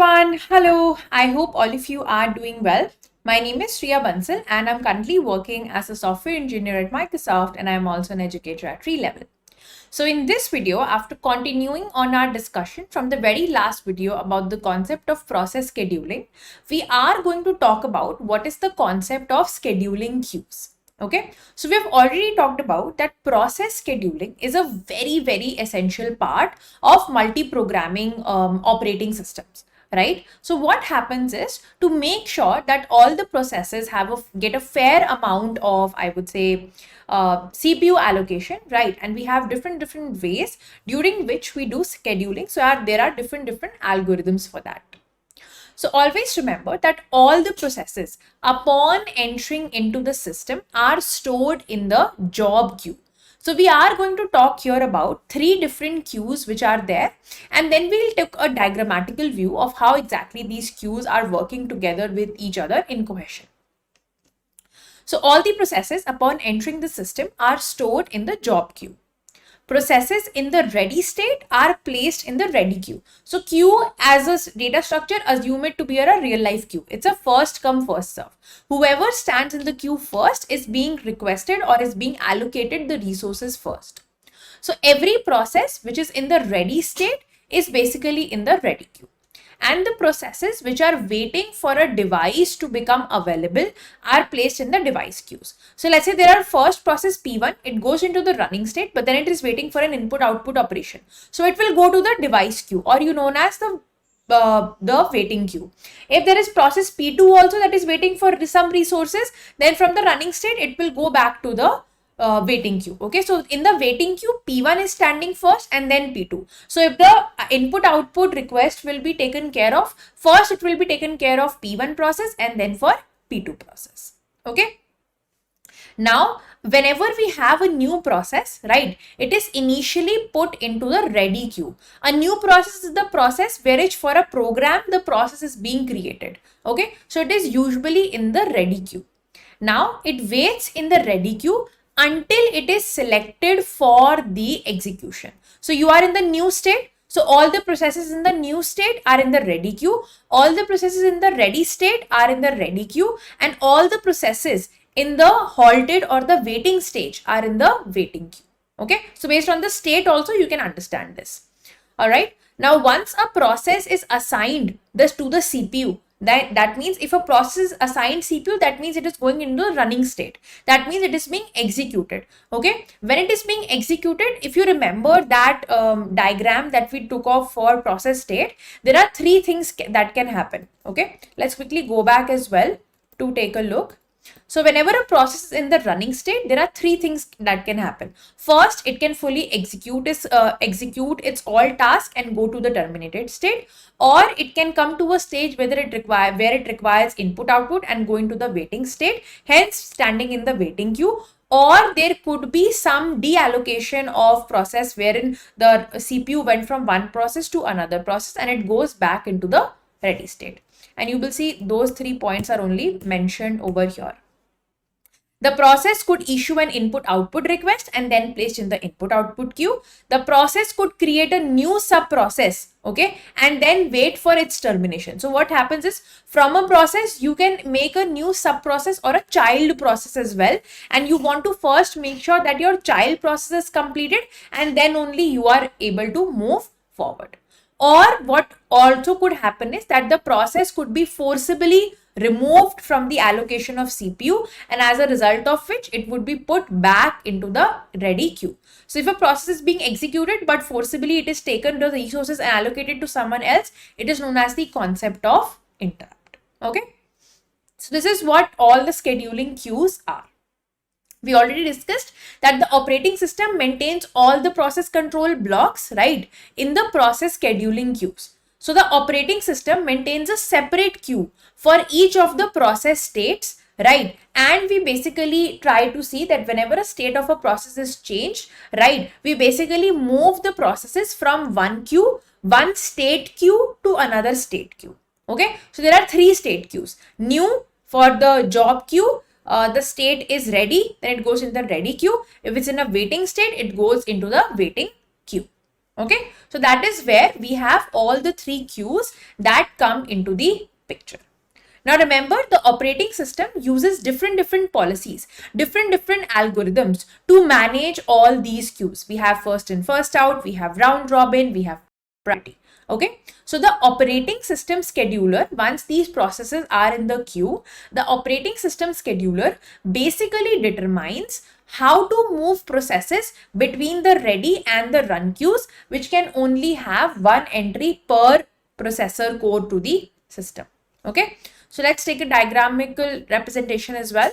everyone. Hello. I hope all of you are doing well. My name is Shriya Bansal and I'm currently working as a software engineer at Microsoft, and I'm also an educator at Level. So in this video, after continuing on our discussion from the very last video about the concept of process scheduling, we are going to talk about what is the concept of scheduling queues. Okay, so we've already talked about that process scheduling is a very essential part of multi-programming operating systems, right? So what happens is, to make sure that all the processes get a fair amount of, I would say, CPU allocation, right? And we have different ways during which we do scheduling. So there are different algorithms for that. So always remember that all the processes upon entering into the system are stored in the job queue. So we are going to talk here about 3 different queues which are there, and then we'll take a diagrammatical view of how exactly these queues are working together with each other in cohesion. So all the processes upon entering the system are stored in the job queue. Processes in the ready state are placed in the ready queue. So queue as a data structure, assume it to be a real life queue. It's a first come first serve. Whoever stands in the queue first is being requested or is being allocated the resources first. So every process which is in the ready state is basically in the ready queue. And the processes which are waiting for a device to become available are placed in the device queues. So let's say there are first process P1, it goes into the running state, but then it is waiting for an input output operation. So it will go to the device queue, or known as the waiting queue. If there is process P2 also that is waiting for some resources, then from the running state, it will go back to the waiting queue. Okay, so in the waiting queue, P1 is standing first and then P2. So if the input output request will be taken care of, first it will be taken care of P1 process and then for P2 process. Okay. Now, whenever we have a new process, right, it is initially put into the ready queue. A new process is the process wherein for a program, the process is being created. Okay, so it is usually in the ready queue. Now, it waits in the ready queue until it is selected for the execution. So you are in the new state. So all the processes in the new state are in the ready queue. All the processes in the ready state are in the ready queue. And all the processes in the halted or the waiting stage are in the waiting queue. Okay. So based on the state also, you can understand this. All right. Now, once a process is assigned this to the CPU, that means if a process is assigned CPU, that means it is going into the running state. That means it is being executed. Okay. When it is being executed, if you remember that diagram that we took off for process state, there are 3 things that can happen. Okay. Let's quickly go back as well to take a look. So whenever a process is in the running state, there are 3 things that can happen. First, it can fully execute its all task and go to the terminated state, or it can come to a stage where it requires input output and go into the waiting state, hence standing in the waiting queue. Or there could be some deallocation of process wherein the CPU went from one process to another process and it goes back into the ready state. And you will see those 3 points are only mentioned over here. The process could issue an input output request and then placed in the input output queue. The process could create a new sub process, okay, and then wait for its termination. So what happens is, from a process, you can make a new sub process or a child process as well. And you want to first make sure that your child process is completed, and then only you are able to move forward. Or what also could happen is that the process could be forcibly removed from the allocation of CPU, and as a result of which it would be put back into the ready queue. So if a process is being executed but forcibly it is taken to the resources and allocated to someone else, it is known as the concept of interrupt. Okay. So this is what all the scheduling queues are. We already discussed that the operating system maintains all the process control blocks, right, in the process scheduling queues. So the operating system maintains a separate queue for each of the process states, right? And we basically try to see that whenever a state of a process is changed, right, we basically move the processes from one state queue to another state queue. Okay. So there are 3 state queues. New for the job queue, the state is ready, then it goes in the ready queue. If it's in a waiting state, it goes into the waiting queue. Okay, so that is where we have all the three queues that come into the picture. Now remember, the operating system uses different policies, different algorithms to manage all these queues. We have first in, first out, we have round robin, we have priority. Okay, so the operating system scheduler, once these processes are in the queue, the operating system scheduler basically determines how to move processes between the ready and the run queues, which can only have one entry per processor core to the system. Okay, so let's take a diagramical representation as well.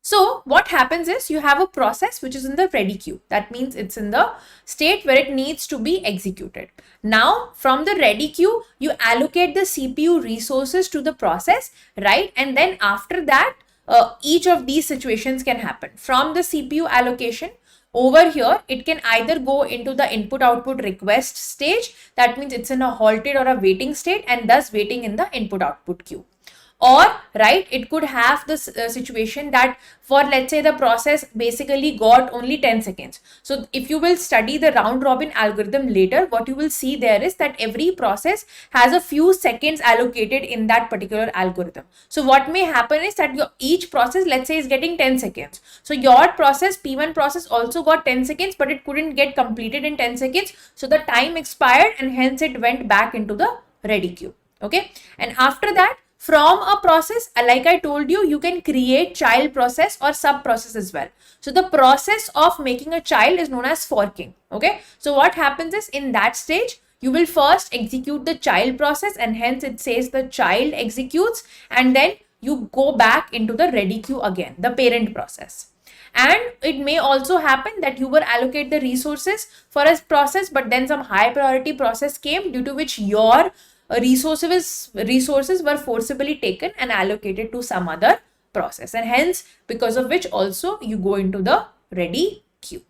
So what happens is you have a process which is in the ready queue. That means it's in the state where it needs to be executed. Now from the ready queue, you allocate the CPU resources to the process, right? And then after that, each of these situations can happen. From the CPU allocation, over here, it can either go into the input output request stage. That means it's in a halted or a waiting state and thus waiting in the input output queue. Or, right, it could have this situation that for, let's say, the process basically got only 10 seconds. So if you will study the round robin algorithm later, what you will see there is that every process has a few seconds allocated in that particular algorithm. So what may happen is that each process, let's say, is getting 10 seconds. So your process, P1 process, also got 10 seconds, but it couldn't get completed in 10 seconds. So the time expired and hence it went back into the ready queue. Okay, and after that, from a process, like I told you, you can create child process or sub process as well. So the process of making a child is known as forking. Okay, so what happens is in that stage, you will first execute the child process and hence it says the child executes, and then you go back into the ready queue again, the parent process. And it may also happen that you will allocate the resources for a process, but then some high priority process came, due to which your resources were forcibly taken and allocated to some other process, and hence because of which also you go into the ready queue.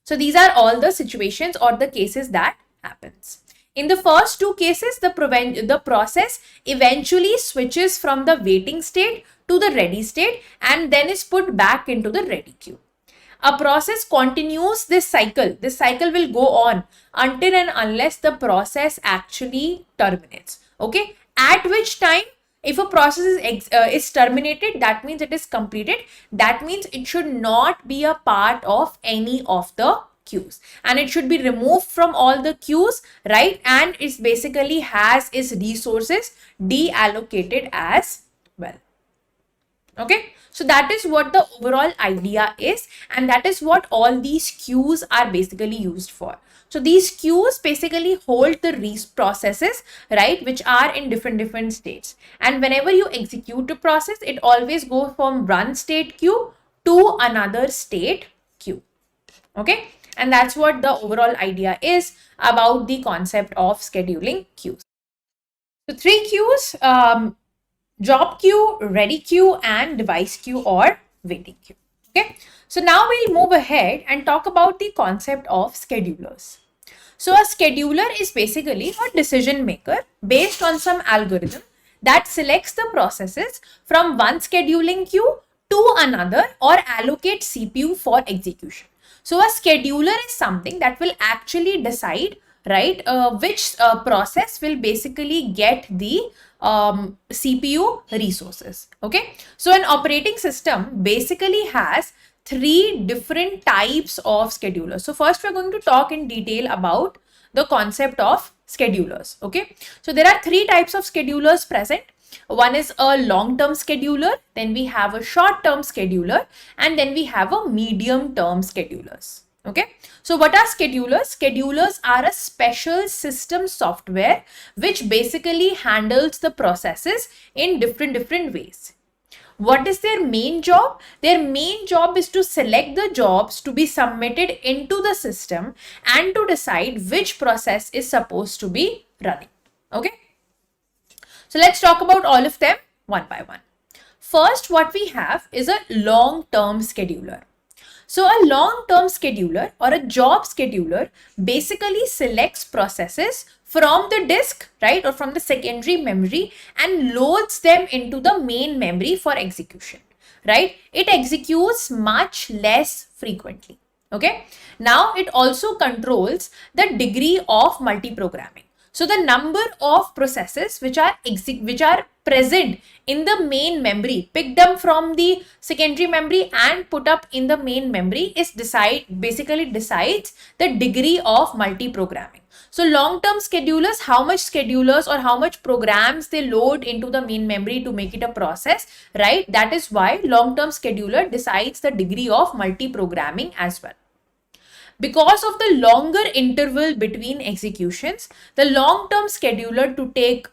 So these are all the situations or the cases that happens. In the first two cases, the process eventually switches from the waiting state to the ready state and then is put back into the ready queue. A process continues this cycle. This cycle will go on until and unless the process actually terminates. Okay, at which time, if a process is terminated, that means it is completed. That means it should not be a part of any of the queues and it should be removed from all the queues, right? And it basically has its resources deallocated as well. Okay, so that is what the overall idea is, and that is what all these queues are basically used for. So these queues basically hold the processes, right, which are in different states. And whenever you execute a process, it always goes from one state queue to another state queue. Okay, and that's what the overall idea is about the concept of scheduling queues. So three queues, job queue, ready queue, and device queue or waiting queue. Okay, so now we'll move ahead and talk about the concept of schedulers. So a scheduler is basically a decision maker based on some algorithm that selects the processes from one scheduling queue to another or allocates CPU for execution. So a scheduler is something that will actually decide, right, which process will basically get the CPU resources. Okay, so an operating system basically has three different types of schedulers. So first we're going to talk in detail about the concept of schedulers. Okay, so there are three types of schedulers present. One is a long-term scheduler, then we have a short-term scheduler, and then we have a medium-term schedulers. Okay, so what are schedulers? Schedulers are a special system software which basically handles the processes in different ways. What is their main job? Their main job is to select the jobs to be submitted into the system and to decide which process is supposed to be running. Okay, so let's talk about all of them one by one. First, what we have is a long-term scheduler. So a long-term scheduler or a job scheduler basically selects processes from the disk, right, or from the secondary memory and loads them into the main memory for execution, right? It executes much less frequently. Okay. Now it also controls the degree of multiprogramming. So the number of processes which are present in the main memory, picked up from the secondary memory and put up in the main memory, is basically decides the degree of multiprogramming. So long-term schedulers, how much schedulers or how much programs they load into the main memory to make it a process, right? That is why long-term scheduler decides the degree of multiprogramming as well. Because of the longer interval between executions, the long-term scheduler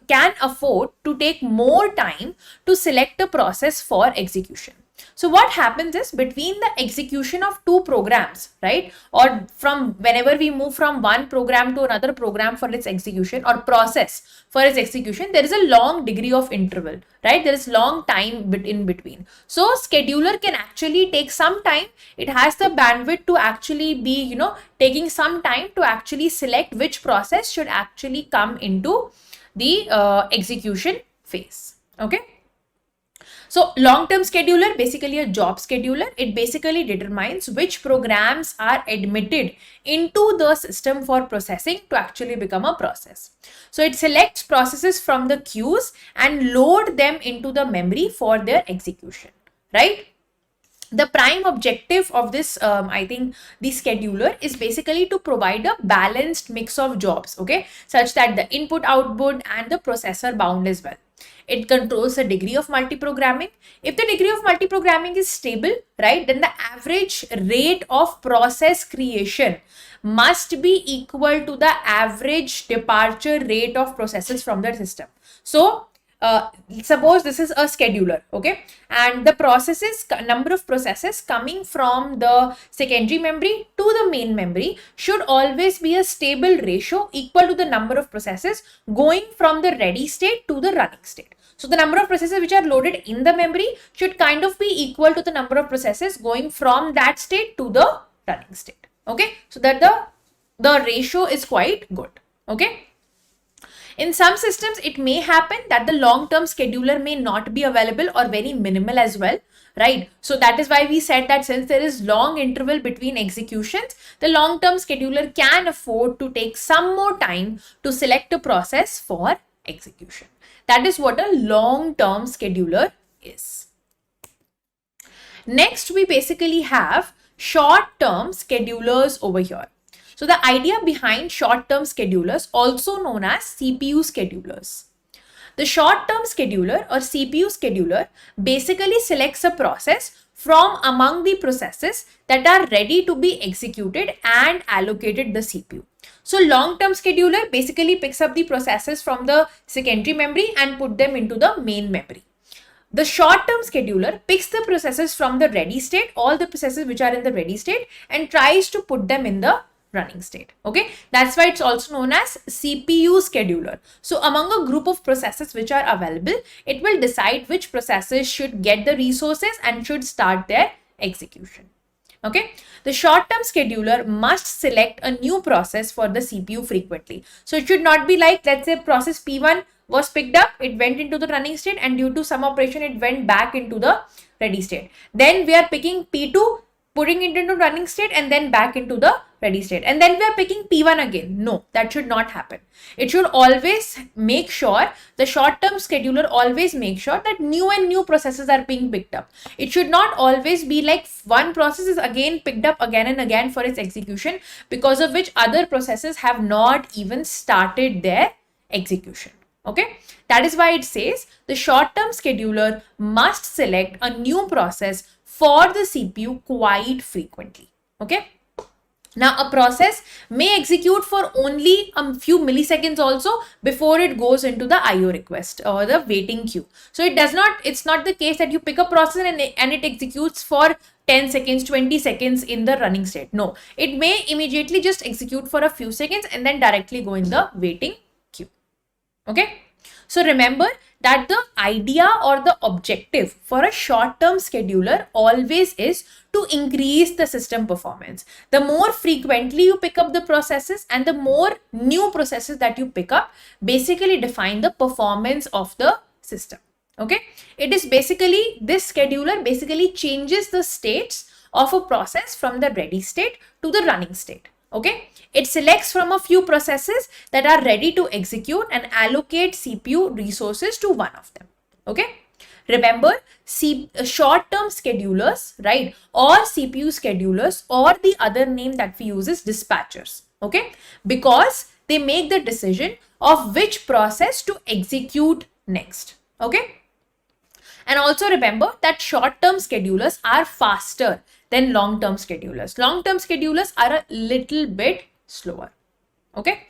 can afford to take more time to select a process for execution. So what happens is, between the execution of two programs, right, or from whenever we move from one program to another program for its execution or process for its execution, there is a long degree of interval, right? There is long time in between. So scheduler can actually take some time. It has the bandwidth to actually be, taking some time to actually select which process should actually come into the execution phase. Okay. So long-term scheduler, basically a job scheduler, it basically determines which programs are admitted into the system for processing to actually become a process. So it selects processes from the queues and load them into the memory for their execution, right? The prime objective of this, I think, the scheduler is basically to provide a balanced mix of jobs, okay, such that the input, output, and the processor bound as well. It controls the degree of multiprogramming. If the degree of multiprogramming is stable, right, then the average rate of process creation must be equal to the average departure rate of processes from the system. So suppose this is a scheduler, okay, and the number of processes coming from the secondary memory to the main memory should always be a stable ratio equal to the number of processes going from the ready state to the running state. So the number of processes which are loaded in the memory should kind of be equal to the number of processes going from that state to the running state. Okay, so that the ratio is quite good. Okay. In some systems, it may happen that the long-term scheduler may not be available or very minimal as well, right? So that is why we said that since there is long interval between executions, the long-term scheduler can afford to take some more time to select a process for execution. That is what a long-term scheduler is. Next, we basically have short-term schedulers over here. So the idea behind short-term schedulers, also known as CPU schedulers. The short-term scheduler or CPU scheduler basically selects a process from among the processes that are ready to be executed and allocated the CPU. So long-term scheduler basically picks up the processes from the secondary memory and put them into the main memory. The short-term scheduler picks the processes from the ready state, all the processes which are in the ready state, and tries to put them in the running state. Okay, that's why it's also known as CPU scheduler. So among a group of processes which are available, it will decide which processes should get the resources and should start their execution. Okay, the short-term scheduler must select a new process for the CPU frequently. So it should not be like, let's say process P1 was picked up, it went into the running state, and due to some operation it went back into the ready state. Then we are picking P2, putting it into running state, and then back into the ready state, and then we are picking P1 again. No, that should not happen. It should always make sure, the short-term scheduler always make sure that new and new processes are being picked up. It should not always be like one process is again picked up again and again for its execution, because of which other processes have not even started their execution. Okay, that is why it says the short-term scheduler must select a new process for the CPU quite frequently. Okay. Now, a process may execute for only a few milliseconds also before it goes into the IO request or the waiting queue. So it's not the case that you pick a process and it executes for 10 seconds, 20 seconds in the running state. No, it may immediately just execute for a few seconds and then directly go in the waiting queue. Okay. So remember that the idea or the objective for a short-term scheduler always is to increase the system performance. The more frequently you pick up the processes and the more new processes that you pick up basically define the performance of the system. Okay, it is basically, this scheduler basically changes the states of a process from the ready state to the running state. Okay, it selects from a few processes that are ready to execute and allocate CPU resources to one of them. Okay, remember short-term schedulers, right, or CPU schedulers, or the other name that we use is dispatchers. Okay, because they make the decision of which process to execute next. Okay, and also remember that short-term schedulers are faster than long-term schedulers. Long-term schedulers are a little bit slower. Okay.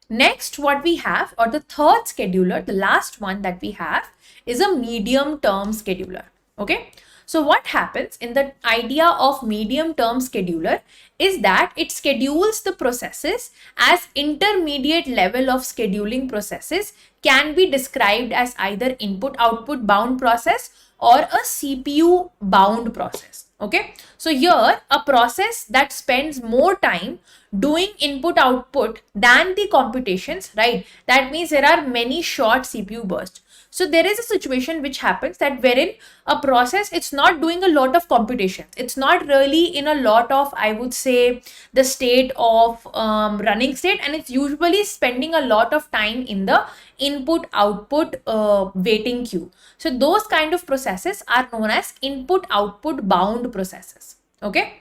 Next, what we have, or the third scheduler, the last one that we have, is a medium-term scheduler. Okay. So what happens in the idea of medium-term scheduler is that it schedules the processes as intermediate level of scheduling processes, can be described as either input-output bound process or a CPU bound process. Okay, so here a process that spends more time doing input output than the computations, right? That means there are many short CPU bursts. So there is a situation which happens that wherein a process, it's not doing a lot of computations. It's not really in a lot of, I would say, the state of running state, and it's usually spending a lot of time in the input output waiting queue. So those kind of processes are known as input output bound processes. Okay.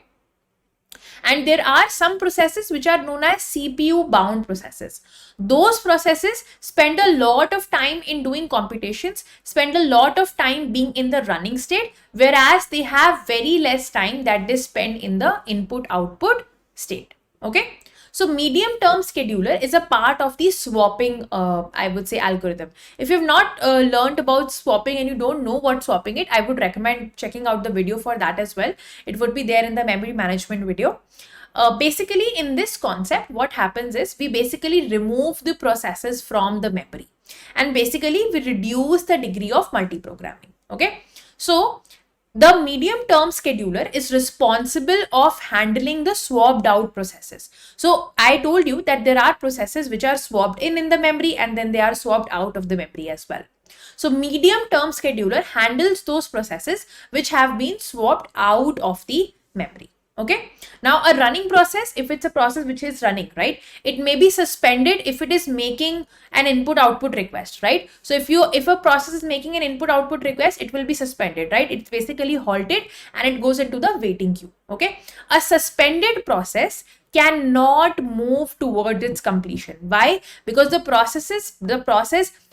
And there are some processes which are known as CPU bound processes. Those processes spend a lot of time in doing computations, spend a lot of time being in the running state, whereas they have very less time that they spend in the input output state. Okay. So medium term scheduler is a part of the swapping, I would say, algorithm. If you've not learned about swapping and you don't know what swapping it, I would recommend checking out the video for that as well. It would be there in the memory management video. Basically, in this concept, what happens is we basically remove the processes from the memory, and basically we reduce the degree of multiprogramming. Okay, so the medium-term scheduler is responsible of handling the swapped out processes. So I told you that there are processes which are swapped in the memory, and then they are swapped out of the memory as well. So medium-term scheduler handles those processes which have been swapped out of the memory. Okay. Now a running process, if it's a process which is running, right, it may be suspended if it is making an input output request, right? So if a process is making an input output request, it will be suspended, right? It's basically halted and it goes into the waiting queue. Okay. A suspended process cannot move towards its completion. Why? Because the process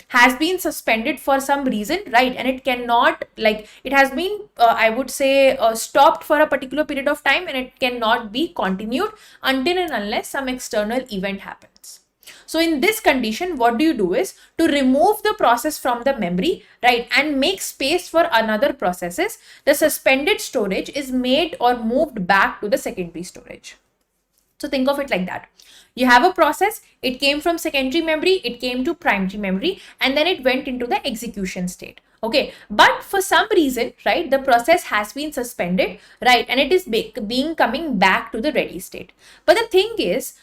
has been suspended for some reason, right? And it cannot, like, it has been I would say stopped for a particular period of time, and it cannot be continued until and unless some external event happens. So in this condition, what do you do is to remove the process from the memory, right, and make space for another processes. The suspended storage is made or moved back to the secondary storage. So think of it like that. You have a process, it came from secondary memory, it came to primary memory, and then it went into the execution state. Okay, but for some reason, right, the process has been suspended, right, and it is being coming back to the ready state. But the thing is,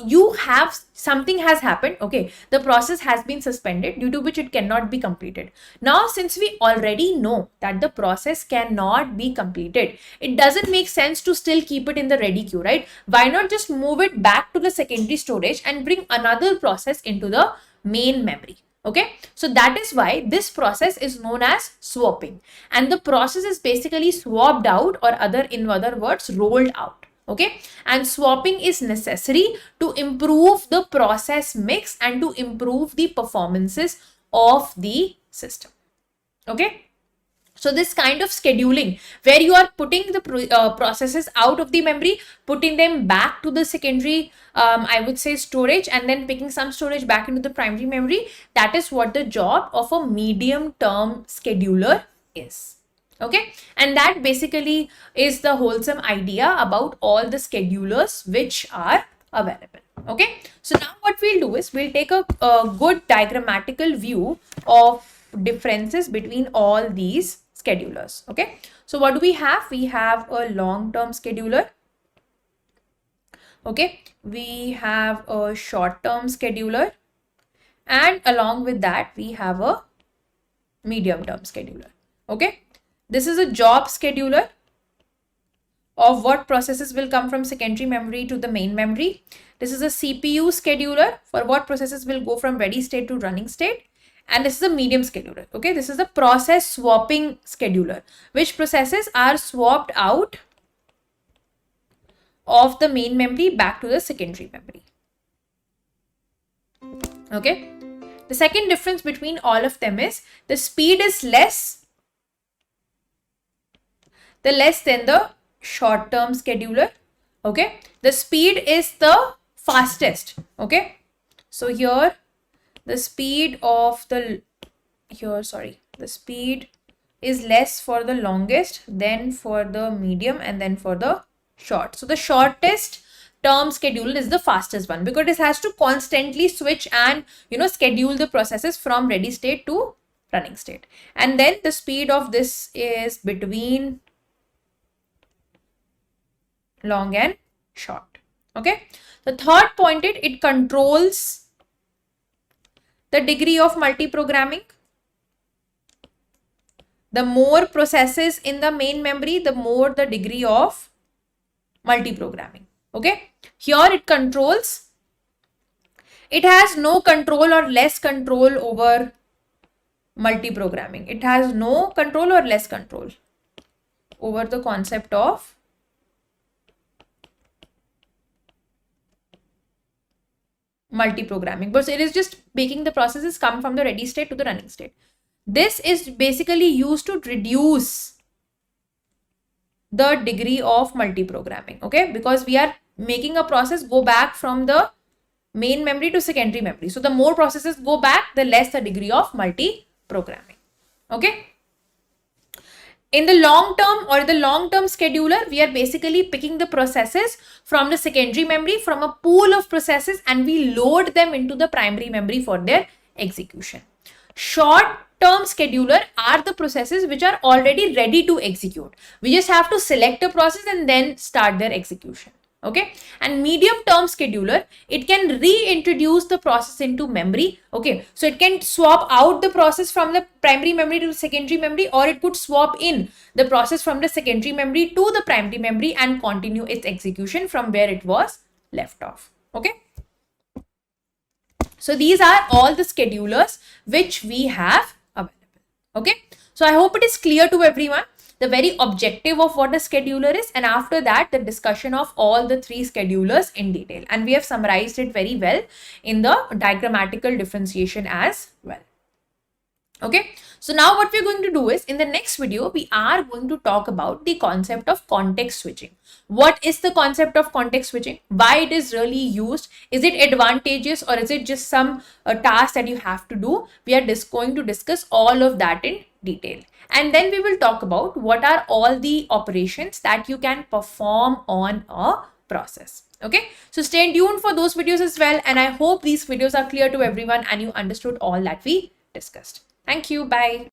you have something has happened. Okay, the process has been suspended, due to which it cannot be completed. Now, since we already know that the process cannot be completed, it doesn't make sense to still keep it in the ready queue, right? Why not just move it back to the secondary storage and bring another process into the main memory? Okay, so that is why this process is known as swapping, and the process is basically swapped out, or in other words, rolled out. Okay, and swapping is necessary to improve the process mix and to improve the performances of the system. Okay. So this kind of scheduling, where you are putting the processes out of the memory, putting them back to the secondary, I would say, storage, and then picking some storage back into the primary memory, that is what the job of a medium-term scheduler is. Okay, and that basically is the wholesome idea about all the schedulers which are available. Okay, so now what we'll do is we'll take a good diagrammatical view of differences between all these schedulers. Okay, so what do we have? We have a long-term scheduler. Okay, we have a short-term scheduler, and along with that we have a medium-term scheduler. Okay, This is a job scheduler of what processes will come from secondary memory to the main memory. This is a CPU scheduler for what processes will go from ready state to running state. And this is a medium scheduler. Okay, this is a process swapping scheduler, which processes are swapped out of the main memory back to the secondary memory. Okay, the second difference between all of them is the speed is less than the short-term scheduler. Okay, the speed is the fastest. Okay, so here the speed of the the speed is less for the longest, then for the medium, and then for the short. So the shortest term scheduler is the fastest one because it has to constantly switch and schedule the processes from ready state to running state. And then the speed of this is between long and short. Okay, the third point is it controls the degree of multiprogramming. The more processes in the main memory, the more the degree of multiprogramming. Okay, here it controls, it has no control or less control over multiprogramming. It has no control or less control over the concept of multiprogramming, but it is just making the processes come from the ready state to the running state. This is basically used to reduce the degree of multiprogramming, okay, because we are making a process go back from the main memory to secondary memory. So the more processes go back, the less the degree of multiprogramming. Okay. In the long term or the long-term scheduler, we are basically picking the processes from the secondary memory from a pool of processes and we load them into the primary memory for their execution. Short-term scheduler are the processes which are already ready to execute. We just have to select a process and then start their execution. Okay, and medium term scheduler, it can reintroduce the process into memory. Okay, so it can swap out the process from the primary memory to the secondary memory, or it could swap in the process from the secondary memory to the primary memory and continue its execution from where it was left off. Okay, so these are all the schedulers which we have available. Okay, so I hope it is clear to everyone the very objective of what a scheduler is, and after that the discussion of all the three schedulers in detail, and we have summarized it very well in the diagrammatical differentiation as well. Okay, so now what we're going to do is in the next video we are going to talk about the concept of context switching. What is the concept of context switching? Why it is really used? Is it advantageous or is it just some task that you have to do? We are just going to discuss all of that in detail. And then we will talk about what are all the operations that you can perform on a process. Okay, so stay tuned for those videos as well. And I hope these videos are clear to everyone and you understood all that we discussed. Thank you. Bye.